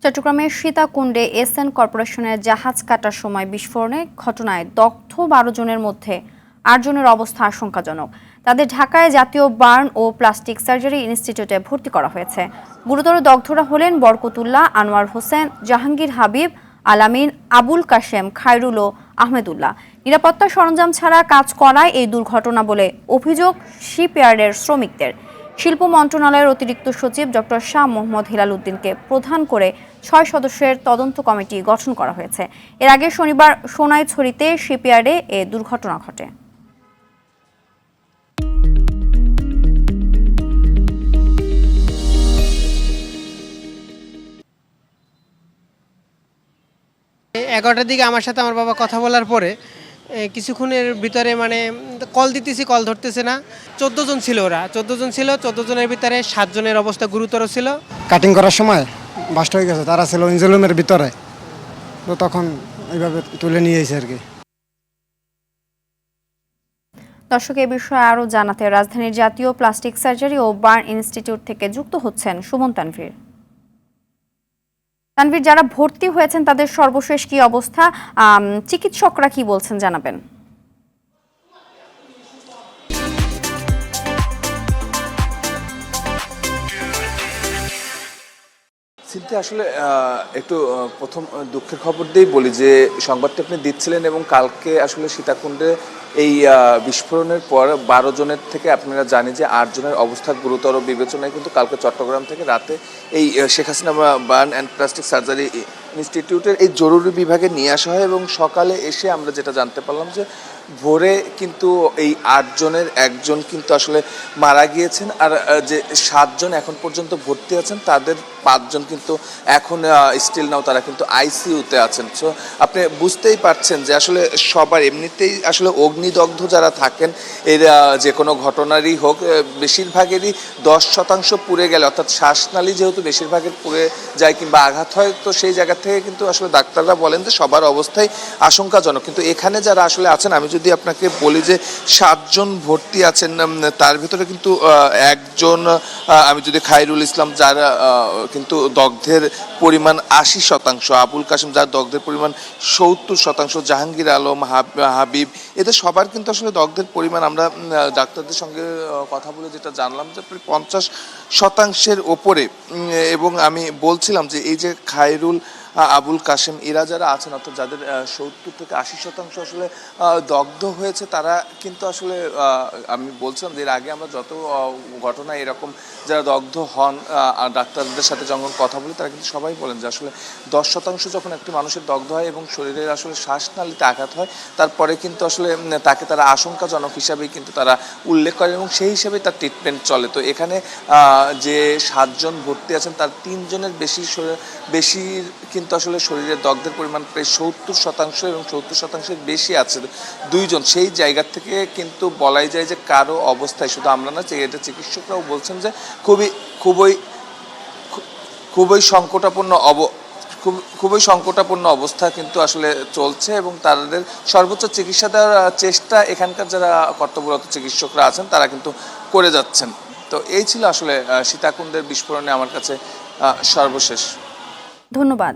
চট্টগ্রামের সীতাকুণ্ডে এসএন কর্পোরেশনের জাহাজ কাটার সময় বিস্ফোরণে ঘটনায় দগ্ধ ১২ জনের মধ্যে ৮ জনের অবস্থা আশঙ্কাজনক। তাদের ঢাকায় জাতীয় বার্ন ও প্লাস্টিক সার্জারি ইনস্টিটিউটে ভর্তি করা হয়েছে। গুরুতর দগ্ধরা হলেন বরকতুল্লাহ, আনোয়ার হোসেন, জাহাঙ্গীর হাবিব, আলামিন, আবুল কাশেম, খায়রুল ও আহমেদুল্লাহ। নিরাপত্তা সরঞ্জাম ছাড়া কাজ করায় এই দুর্ঘটনা বলে অভিযোগ শিপইয়ার্ডের শ্রমিকদের। শিল্প মন্ত্রণালয়ের অতিরিক্ত সচিব ডক্টর শাহ মোহাম্মদ হিলাল উদ্দিনকে প্রধান করে ৬ সদস্যের তদন্ত কমিটি গঠন করা হয়েছে। এর আগে শনিবার সোনাইছড়িতে শিপইয়ার্ডে এ দুর্ঘটনা ঘটে। এগারোটার দিকে আমার সাথে আমার বাবা কথা বলার পরে কিছুক্ষণের ভিতরে কল দিতেছি, কল ধরতেছে না। ১৪ জন ছিল, ওরা ১৪ জন ছিল। ১৪ জনের ভিতরে ৭ জনের অবস্থা গুরুতর ছিল। কাটিং করার সময় বাস্ট হয়ে গেছে, তারা ছিল ইঞ্জিন রুমের ভিতরে, তো তখন এইভাবে তুলে নিয়ে এসে আর কি। দর্শক, এ বিষয়ে আরও জানাতে রাজধানীর জাতীয় প্লাস্টিক সার্জারি ও বার্ন ইনস্টিটিউট থেকে যুক্ত হচ্ছেন সুমন তানভীর। তানভীর, যারা ভর্তি হয়েছেন তাদের সর্বশেষ কি অবস্থা, চিকিৎসকরা কি বলছেন জানাবেন। সিনথি, আসলে একটু প্রথম দুঃখের খবর দিয়েই বলি যে সংবাদটা আপনি দিচ্ছিলেন এবং কালকে আসলে সীতাকুণ্ডে এই বিস্ফোরণের পর ১২ জনের থেকে আপনারা জানি যে ৮ জনের অবস্থা গুরুতর বিবেচনায় কিন্তু কালকে চট্টগ্রাম থেকে রাতে এই Sheikh Hasina burn and plastic surgery ইনস্টিটিউটের এই জরুরি বিভাগে নিয়ে আসা হয় এবং সকালে এসে আমরা যেটা জানতে পারলাম যে ভোরে কিন্তু এই ৮ জনের একজন কিন্তু আসলে মারা গিয়েছেন, আর যে ৭ জন এখন পর্যন্ত ভর্তি আছেন তাদের ৫ জন কিন্তু এখন স্টিল নাও তারা কিন্তু আইসিইউতে আছেন। সো আপনি বুঝতেই পারছেন যে আসলে সবার এমনিতেই আসলে অগ্নিদগ্ধ যারা থাকেন এর যে কোনো ঘটনারই হোক বেশিরভাগেরই ১০% পুড়ে গেলে, অর্থাৎ শ্বাসনালী যেহেতু বেশিরভাগের পুড়ে যায় কিংবা আঘাত হয়, তো সেই জায়গা থেকে কিন্তু আসলে ডাক্তাররা বলেন যে সবার অবস্থাই আশঙ্কাজনক। কিন্তু এখানে যারা আসলে আছেন, আমি যদি আপনাকে বলি যে ৭ জন ভর্তি আছেন, তার ভিতরে কিন্তু একজন, আমি যদি খায়রুল ইসলাম যার কিন্তু দগ্ধের পরিমাণ ৮০%, আবুল কাশেম যার দগ্ধের পরিমাণ ৭০%, জাহাঙ্গীর আলম, হাবিব, এদের সবার কিন্তু আসলে দগ্ধের পরিমাণ আমরা ডাক্তারদের সঙ্গে কথা বলে যেটা জানলাম যে প্রায় ৫০% ওপরে। এবং আমি বলছিলাম যে এই যে খায়রুল, আবুল কাশেম, এরা যারা আছেন, অর্থাৎ যাদের ৭০ থেকে ৮০% আসলে দগ্ধ হয়েছে, তারা কিন্তু আসলে আমি বলছিলাম যে এর আগে আমরা যত ঘটনা এরকম যারা দগ্ধ হন ডাক্তারদের সাথে যখন কথা বলি, তারা কিন্তু সবাই বলেন যে আসলে ১০% যখন একটি মানুষের দগ্ধ হয় এবং শরীরের আসলে শ্বাসনালীতে আঘাত হয়, তারপরে কিন্তু আসলে তাকে তারা আশঙ্কাজনক হিসাবেই কিন্তু তারা উল্লেখ করেন এবং সেই হিসেবেই তার ট্রিটমেন্ট চলে। তো এখানে যে ৭ জন ভর্তি আছেন তার ৩ জনের বেশি কিন্তু আসলে শরীরের দগ্ধের পরিমাণ প্রায় ৭০% এবং ৭০%-এর বেশি আছে ২ জন। সেই জায়গা থেকে কিন্তু বলাই যায় যে কারো অবস্থায়, শুধু আমরা না, এটা চিকিৎসকরাও বলছেন যে খুবই সংকটাপন্ন অবস্থা কিন্তু আসলে চলছে এবং তাদের সর্বোচ্চ চিকিৎসা দেওয়ার চেষ্টা এখানকার যারা কর্তব্যরত চিকিৎসকরা আছেন তারা কিন্তু করে যাচ্ছেন। তো এই ছিল আসলে সীতাকুণ্ডের বিস্ফোরণে আমার কাছে সর্বশেষ। ধন্যবাদ।